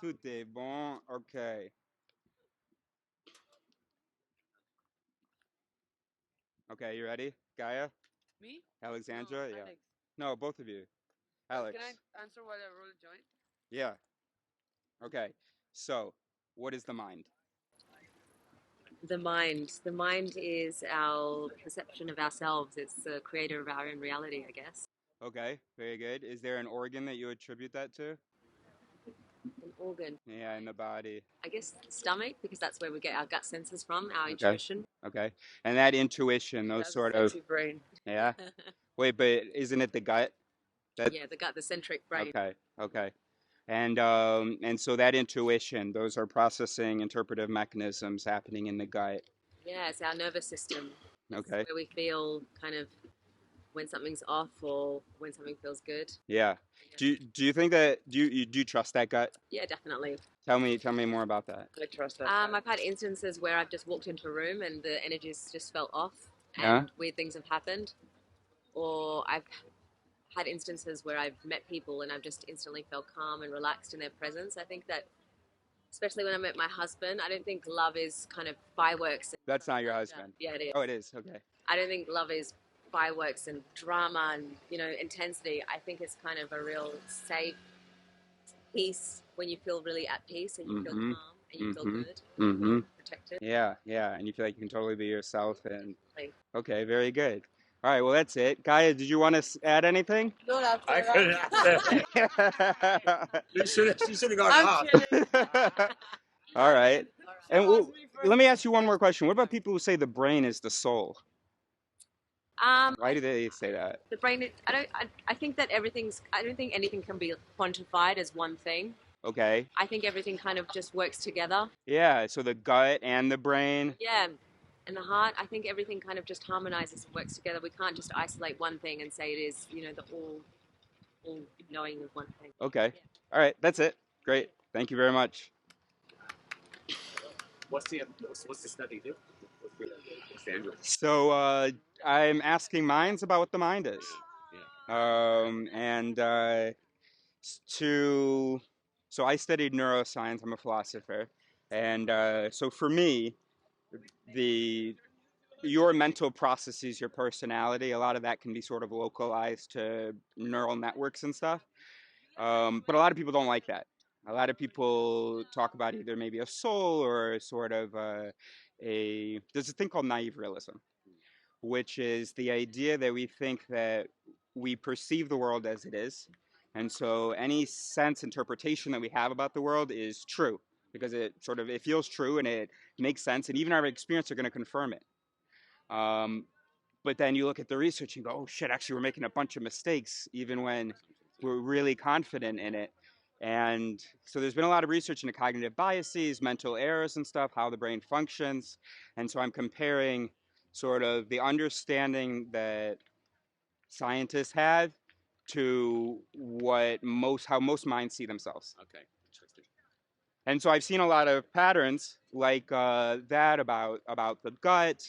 Tout est bon. Okay. Okay, you ready? Gaia? Me? Alexandra? No, Yeah. Alex. No, both of you. Alex. Can I answer while I roll a joint? Yeah. Okay. So, what is the mind? The mind. The mind is our perception of ourselves. It's the creator of our own reality, I guess. Okay, very good. Is there an organ that you attribute that to? An organ. Yeah, in the body. I guess stomach, because that's where we get our gut senses from, our Okay. intuition. Okay. And that intuition, those That's sort the of. centric brain. Yeah. Wait, but isn't it the gut? Yeah, the gut, the centric brain. Okay. Okay. And so that intuition, those are processing interpretive mechanisms happening in the gut. Yeah, it's our nervous system. It's Okay. where we feel kind of when something's off or when something feels good. Yeah. Do you think that do you trust that gut? Yeah, definitely. Tell me more about that. I trust that. I've had instances where I've just walked into a room and the energies just felt off and Yeah. weird things have happened. Or I've had instances where I've met people and I've just instantly felt calm and relaxed in their presence. I think that, especially when I met my husband, I don't think love is kind of fireworks. That's not your husband. Yeah, it is. Oh, it is. Okay. I don't think love is fireworks and drama and, intensity. I think it's kind of a real safe peace when you feel really at peace and you feel calm and you feel good, Mm-hmm. protected. Yeah, and you feel like you can totally be yourself. And Like, okay, very good. All right, well that's it. Gaia, did you want to add anything? Don't have to. I couldn't answer. You should have gone I'm off. kidding. All right. And Ask me first. let me ask you one more question. What about people who say the brain is the soul? Why do they say that? the brain, I think that I don't think anything can be quantified as one thing. Okay. I think everything kind of just works together. Yeah, so the gut and the brain. Yeah. And the heart, I think everything kind of just harmonizes and works together. We can't just isolate one thing and say it is, the all knowing of one thing. Okay. All right, that's it. Great. Thank you very much. What's the study do? What's the end? So I'm asking minds about what the mind is. Yeah. So I studied neuroscience. I'm a philosopher, and so for me, your mental processes, your personality, a lot of that can be sort of localized to neural networks and stuff. But a lot of people don't like that. A lot of people talk about either maybe a soul or sort of there's a thing called naive realism, which is the idea that we think that we perceive the world as it is. And so any sense interpretation that we have about the world is true because it feels true and it makes sense. And even our experience are going to confirm it. But then you look at the research and go, oh shit, actually we're making a bunch of mistakes even when we're really confident in it. And so there's been a lot of research into cognitive biases, mental errors and stuff, how the brain functions. And so I'm comparing sort of the understanding that scientists have to how most minds see themselves. Okay, interesting. And so I've seen a lot of patterns like that about the gut,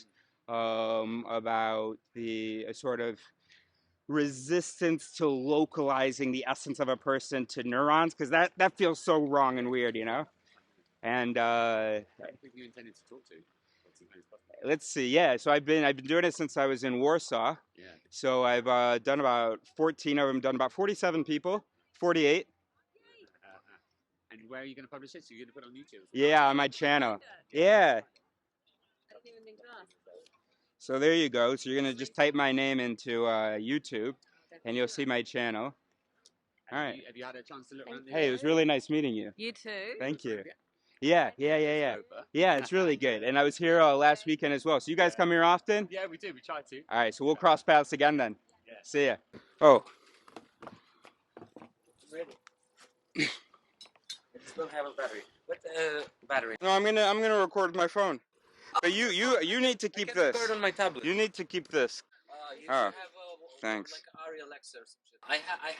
about the sort of resistance to localizing the essence of a person to neurons, because that feels so wrong and weird, And Who you intended to talk to? let's see, yeah. So I've been doing it since I was in Warsaw. Yeah. So I've done about 14 of them, done about 47 people, 48. And where are you going to publish it? So you're going to put it on YouTube? Yeah, on my channel. Yeah. So there you go. So you're going to just type my name into YouTube, and you'll see my channel. All right. Have you had a chance to look around? Hey, it was really nice meeting you. You too. Thank you. Yeah. Yeah, it's really good. And I was here last weekend as well. So you guys come here often? Yeah, we do. We try to. All right, so we'll cross paths again then. Yeah. See ya. Oh. It don't have a battery. What battery? No, I'm gonna record with my phone. But you need to keep this. Record on my tablet. You need to keep this. You Oh, should have thanks. like an Ari Alexa or some shit. I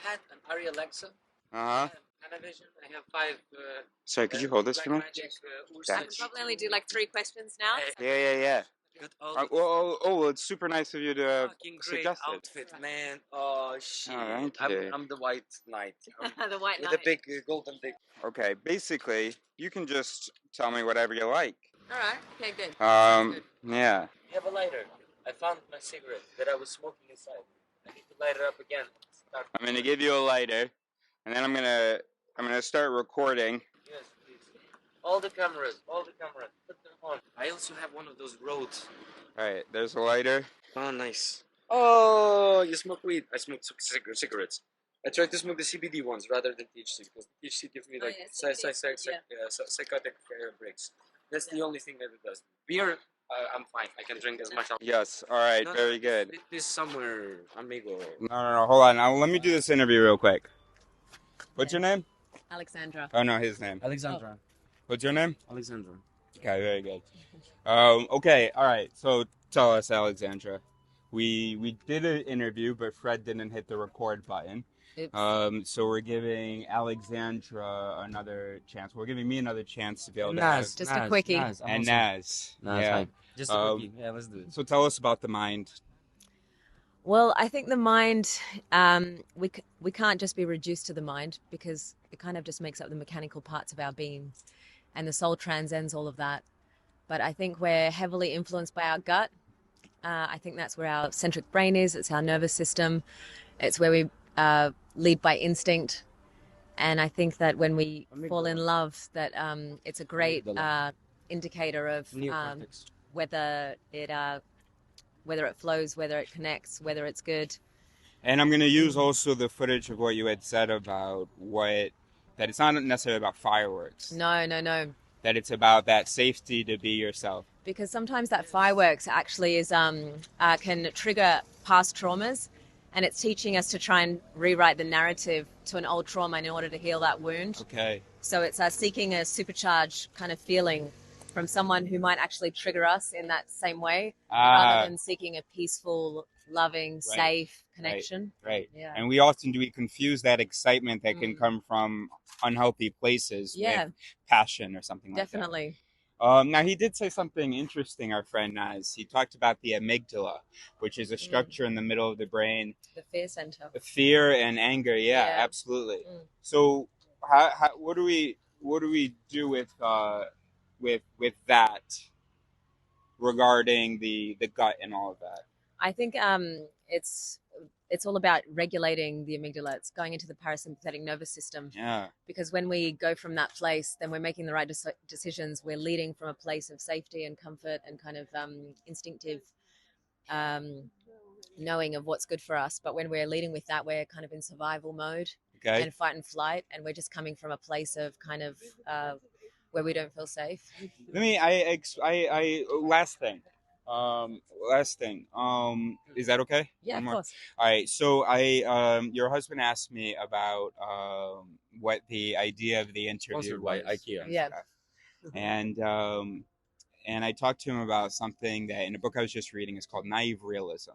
had an Ari Alexa. Uh-huh. Panavision. I have 5. Sorry, could you hold this for me? Blackmagic, I can probably only do like 3 questions now. Yeah. Got all Well, it's super nice of you to fucking great suggest it. outfit, man. Oh shit. thank you. I'm the white knight. The white With knight. the big golden dick. Okay, basically, you can just tell me whatever you like. All right. Okay. Good. Sounds good. Yeah. You have a lighter. I found my cigarette that I was smoking inside. I need to light it up again. Start. I'm gonna give you a lighter, and then I'm gonna start recording. Yes, please. All the cameras. Put them on. I also have one of those Rhodes. All right, there's a lighter. Oh, nice. Oh, you smoke weed. I smoke cigarettes. I try to smoke the CBD ones rather than THC because THC gives me like psychotic breaks. That's the only thing that it does. Beer, I'm fine. I can drink as much. Yes. All right. No, Very good. This somewhere, amigo. No. Hold on. Now let me do this interview real quick. What's your name? Alexandra. Oh no, his name. Alexandra. What's your name? Alexandra. Okay. Very good. Okay. All right. So tell us, Alexandra. We did an interview, but Fred didn't hit the record button. Oops. So we're giving Alexandra another chance. We're giving me another chance to be able to Naz, Just a quickie. Naz, and Naz. Yeah. fine. Just a quickie. Yeah, let's do it. So tell us about the mind. Well, I think the mind, we can't just be reduced to the mind because it kind of just makes up the mechanical parts of our being, and the soul transcends all of that. But I think we're heavily influenced by our gut. I think that's where our centric brain is. It's our nervous system. It's where we lead by instinct. And I think that when we fall in love, that it's a great indicator of whether it flows, whether it connects, whether it's good. And I'm going to use also the footage of what you had said about that it's not necessarily about fireworks. No. That it's about that safety to be yourself. Because sometimes that fireworks actually is can trigger past traumas, and it's teaching us to try and rewrite the narrative to an old trauma in order to heal that wound. Okay. So it's seeking a supercharged kind of feeling from someone who might actually trigger us in that same way, rather than seeking a peaceful, loving, safe connection. Right. Yeah. And we confuse that excitement that can come from unhealthy places with passion or something like that. Definitely. Now, he did say something interesting, our friend Naz. He talked about the amygdala, which is a structure in the middle of the brain. The fear center. Fear and anger, yeah. Absolutely. So, what do we do with that regarding the gut and all of that? I think it's all about regulating the amygdala. It's going into the parasympathetic nervous system. Yeah. Because when we go from that place, then we're making the right decisions. We're leading from a place of safety and comfort and kind of instinctive knowing of what's good for us. But when we're leading with that, we're kind of in survival mode and fight and flight. And we're just coming from a place of kind of where we don't feel safe. Last thing. Is that okay? Yeah, of course. All right. So your husband asked me about what the idea of the interview was. By IKEA. Yeah. And I talked to him about something that in a book I was just reading is called Naive Realism,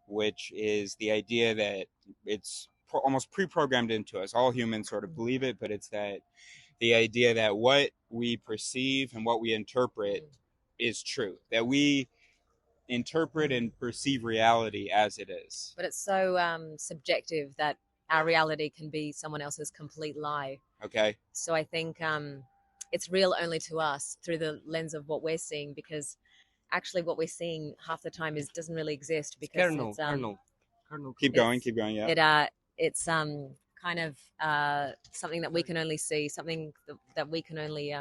which is the idea that it's almost pre-programmed into us. All humans sort of believe it, but it's that the idea that what we perceive and what we interpret is true. That we interpret and perceive reality as it is. But it's so subjective that our reality can be someone else's complete lie. Okay. So I think it's real only to us through the lens of what we're seeing, because actually what we're seeing half the time doesn't really exist because Kernel. Keep going. Yeah. It's kind of something that we can only see, something that we can only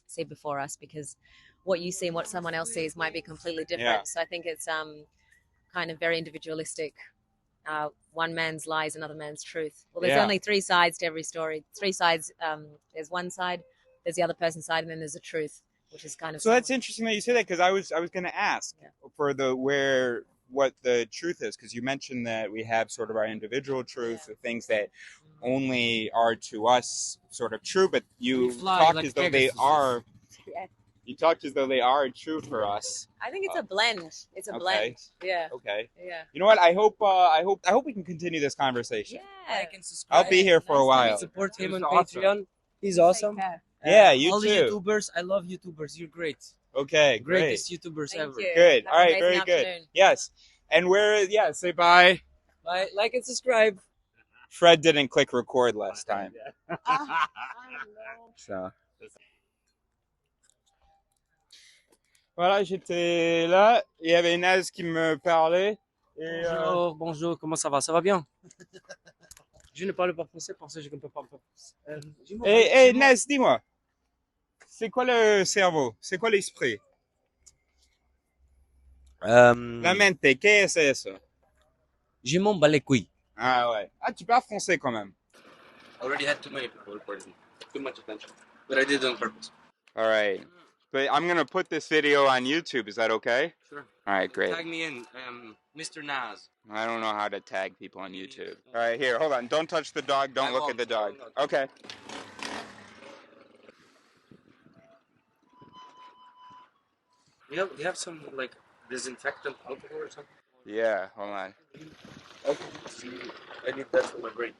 see before us, because what you see and what someone else sees might be completely different. Yeah. So I think it's kind of very individualistic. One man's lie is another man's truth. Well, there's only three sides to every story. Three sides. There's one side, there's the other person's side, and then there's the truth, which is kind of. So that's interesting that you say that, because I was going to ask for what the truth is, because you mentioned that we have sort of our individual truth, the things that only are to us sort of true, but you talk as though they are. You talked as though they are true for us. I think it's a blend. It's a blend. Yeah. Okay. Yeah. You know what? I hope we can continue this conversation. Yeah. I'll be here for a while. Support him on Patreon. He's awesome. Yeah, you all too. the YouTubers. I love YouTubers. You're great. Okay, great. Greatest YouTubers Thank ever. you. Good. Have All an right, amazing very good. afternoon. Yes. And say bye. Bye. Like and subscribe. Fred didn't click record last time. So. Voilà, j'étais là. Il y avait Naz qui me parlait. Et, Bonjour, bonjour, comment ça va? Ça va bien? Je ne parle pas français parce que je ne peux pas parler français. Hey, Naz, dis-moi. C'est quoi le cerveau? C'est quoi l'esprit? La mente, qu'est-ce que c'est ça? Je m'en bats les couilles. Ah ouais. Ah, tu parles français quand même. I already had too many people recording. Too much attention. But I did it on purpose. All right. But I'm going to put this video on YouTube. Is that okay? Sure. All right, great. Tag me in, Mr. Naz. I don't know how to tag people on YouTube. All right, here, hold on. Don't touch the dog. Don't look at the dog. Okay. You have some like disinfectant alcohol or something? Yeah, hold on. Okay. I need that for my brain.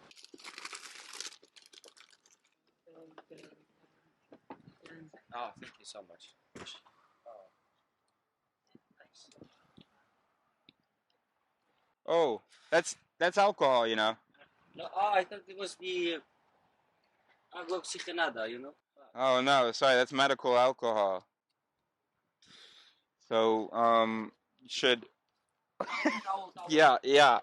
Oh, thank you so much. Oh, that's alcohol, you know. No, I thought it was the agloxycanada, you know? Oh no, sorry, that's medical alcohol. So, should yeah.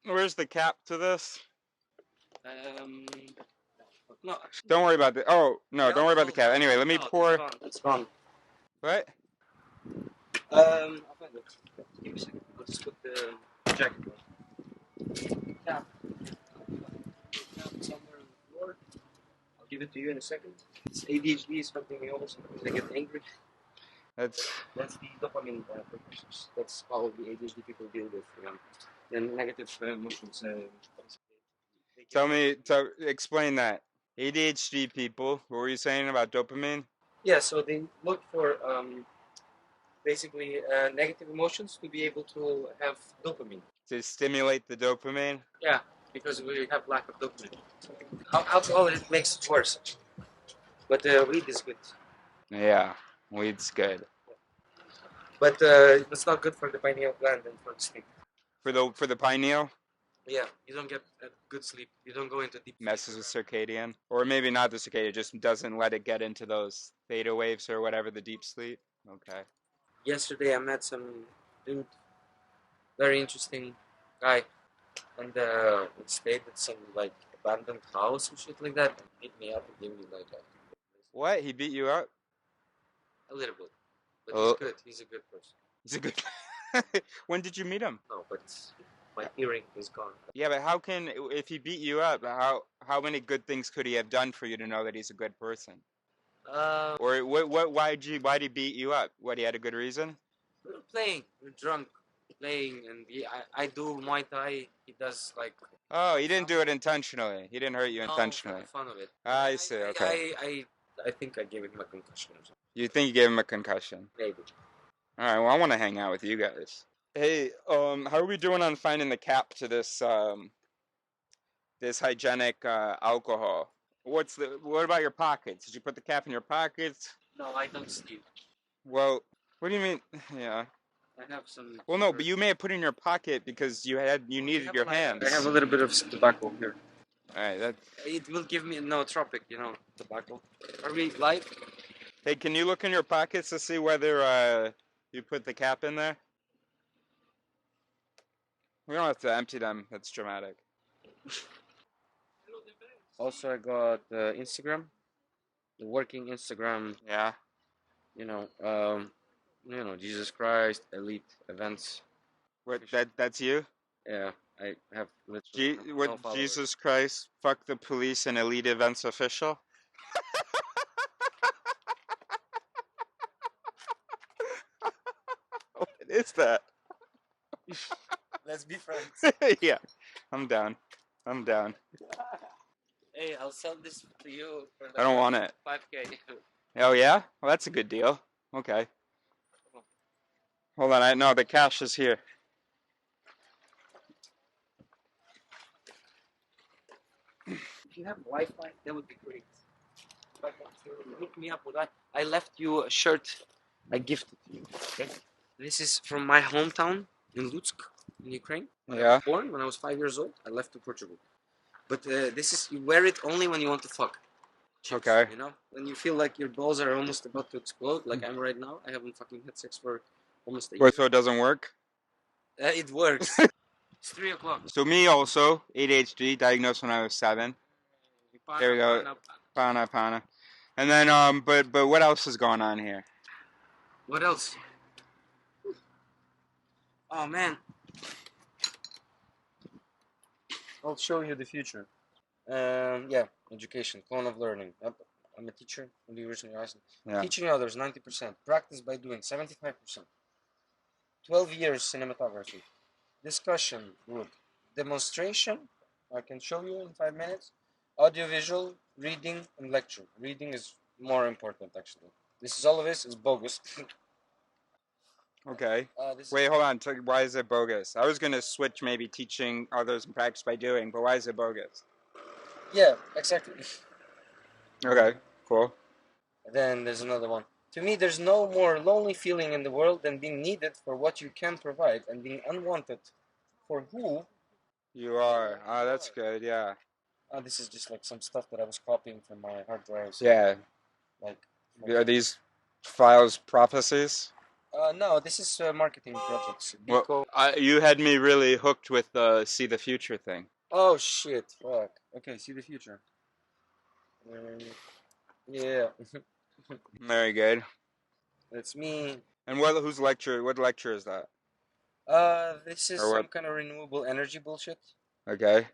Where's the cap to this? No. Don't worry about the. Oh no, don't worry about the cap. Anyway, let me pour. It's gone. What? I'll find it. Give me a second. I'll just put the jacket on. Cap. Somewhere on the floor. I'll give it to you in a second. It's ADHD is something we almost I get angry. That's the dopamine precursors. That's how the ADHD people deal with and negative emotions. Explain that. ADHD people. What were you saying about dopamine? Yeah, so they look for basically negative emotions to be able to have dopamine. To stimulate the dopamine? Yeah, because we have lack of dopamine. Alcohol it makes it worse, but weed is good. Yeah, weed's good. But it's not good for the pineal gland and for the sleep. For the pineal? Yeah, you don't get a good sleep. You don't go into deep sleep. Messes with circadian, or maybe not the circadian, just doesn't let it get into those theta waves or whatever, the deep sleep. Okay. Yesterday I met some dude, very interesting guy, and stayed at some like abandoned house and shit like that. And hit me up and gave me like What? He beat you up? a little bit, but Oh. he's good. He's a good person. He's a good. When did you meet him? No, but my earring is gone. Yeah, but how can, if he beat you up, how many good things could he have done for you to know that he's a good person? Or why'd he beat you up? What, he had a good reason? We were playing. We were drunk, playing, and I do Muay Thai. He does like. Oh, he didn't do it intentionally. He didn't hurt you intentionally. For the fun of it. I see. Okay. I think I gave him a concussion or something. You think you gave him a concussion? Maybe. All right. Well, I want to hang out with you guys. Hey, how are we doing on finding the cap to this this hygienic alcohol? What about your pockets? Did you put the cap in your pockets? No, I don't steal. Well, what do you mean? Yeah. I have some. Well, no, but you may have put it in your pocket because you needed your hands. I have a little bit of tobacco here. All right. It will give me nootropic, tobacco. Are we live? Hey, can you look in your pockets to see whether you put the cap in there? We don't have to empty them. That's dramatic. Also, I got Instagram, the working Instagram. Yeah. Jesus Christ, elite events. What? That's you? Yeah, I have literally no followers. Jesus Christ, fuck the police and elite events official? What is that? Let's be friends. Yeah, I'm down. Hey, I'll sell this to you for like I don't want it. 5K. Oh yeah? Well, that's a good deal. Okay. Hold on, no, the cash is here. If you have Wi-Fi, that would be great. Hook me up with that. I left you a shirt I gifted you. Okay? This is from my hometown in Lutsk, in Ukraine. When I was born, when I was 5 years old, I left to Portugal. But this is, you wear it only when you want to fuck. Chicks, Okay. You know? When you feel like your balls are almost about to explode, like I'm right now. I haven't fucking had sex for almost a year. So it doesn't work? It works. It's 3 o'clock. So me also, ADHD, diagnosed when I was 7. There we go. Pana. And then, but what else is going on here? What else? Oh man. I'll show you the future. Yeah, education, cone of learning. I'm a teacher. When you originally asked me. Yeah. Teaching others, 90%. Practice by doing, 75%. 12 years cinematography. Discussion, good. Demonstration, I can show you in 5 minutes. Audiovisual, reading, and lecture. Reading is more important, actually. This is all of this is bogus. Okay. This Wait, hold on. Why is it bogus? I was gonna switch maybe teaching others and practice by doing, but why is it bogus? Yeah, exactly. Okay, cool. Then there's another one. To me, there's no more lonely feeling in the world than being needed for what you can provide and being unwanted for who You are. Oh, that's good. Yeah. this is just like some stuff that I was copying from my hard drives. Yeah. Like, Are these files prophecies? no, this is marketing projects. Well, you had me really hooked with the see the future thing. Oh shit! Fuck. Okay, see the future. Yeah, Very good. that's me. And whose lecture? What lecture is that? This is Or what? some kind of renewable energy bullshit. Okay.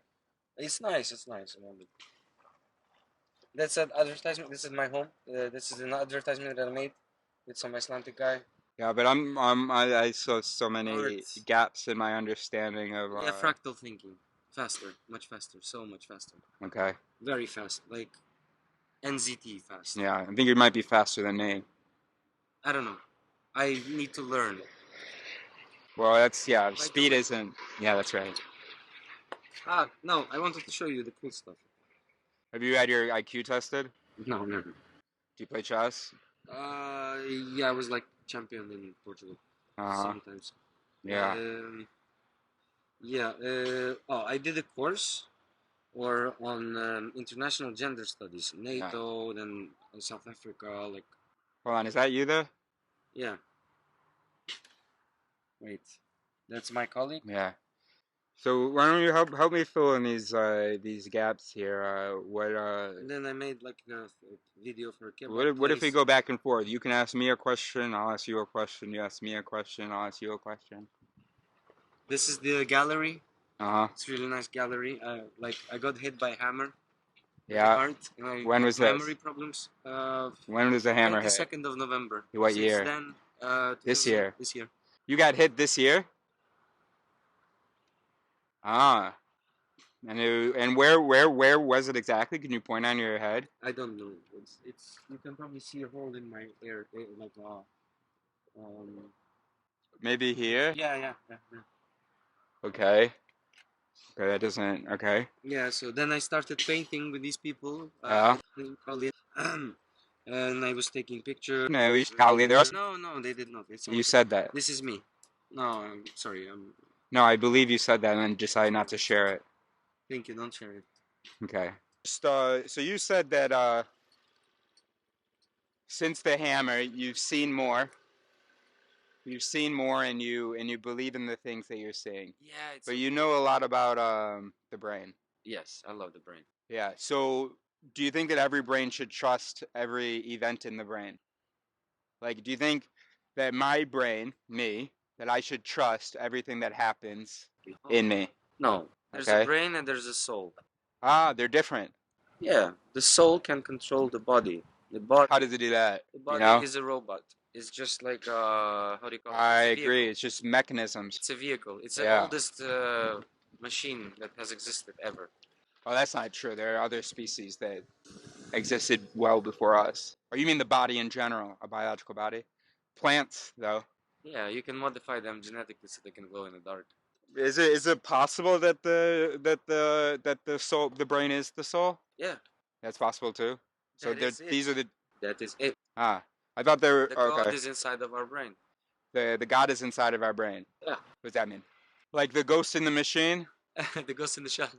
It's nice. It's nice. I love it. That's an advertisement. This is my home. This is an advertisement that I made with some Icelandic guy. Yeah, but I saw so many gaps in my understanding of. Yeah, fractal thinking. Faster, much faster, so much faster. Okay. Very fast, like NZT fast. Yeah, I think you might be faster than me. I don't know. I need to learn. Well, that's speed isn't. Yeah, that's right. No, I wanted to show you the cool stuff. Have you had your IQ tested? No, never. Do you play chess? Yeah, I was like champion in Portugal. Sometimes. Yeah. I did a course on international gender studies, NATO, then South Africa, like. Hold on, is that you there? Yeah. Wait, that's my colleague. Yeah. So why don't you help me fill in these gaps here? And then I made like a video for kebab. What if we go back and forth? You can ask me a question, I'll ask you a question. You ask me a question, I'll ask you a question. This is the gallery. It's a really nice gallery. I got hit by a hammer. Yeah. When was this? Memory problems. When was the hammer hit? 22nd of November. What year? Then, this year. This year. You got hit this year? And where was it exactly? Can you point on your head? I don't know. It's you can probably see a hole in my hair, like maybe here. Yeah. Okay. Okay, that doesn't. Okay. Yeah. So then I started painting with these people. And I was taking pictures. No, No, they did not. You said that. This is me. No, I'm sorry. No, I believe you said that and decided not to share it. Thank you. Don't share it. Okay. So you said that since the hammer, you've seen more. You've seen more, and you believe in the things that you're seeing. Yeah. But you know a lot about the brain. Yes, I love the brain. Yeah. So do you think that every brain should trust every event in the brain? Like, do you think that my brain, me, that I should trust everything that happens in me? No. There's a brain and there's a soul. They're different. Yeah. The soul can control the body. The body. How does it do that? The body is a robot. It's just like how do you call it? I agree. It's just mechanisms. It's a vehicle. It's the oldest machine that has existed ever. Oh, that's not true. There are other species that existed well before us. Or you mean the body in general, a biological body? Plants, though. Yeah, you can modify them genetically so they can glow in the dark. Is it possible that the soul, the brain is the soul? Yeah. That's possible too. So these are the That is it. I thought they were The God okay. is inside of our brain. The God is inside of our brain. Yeah. What does that mean? Like the ghost in the machine? The ghost in the shell.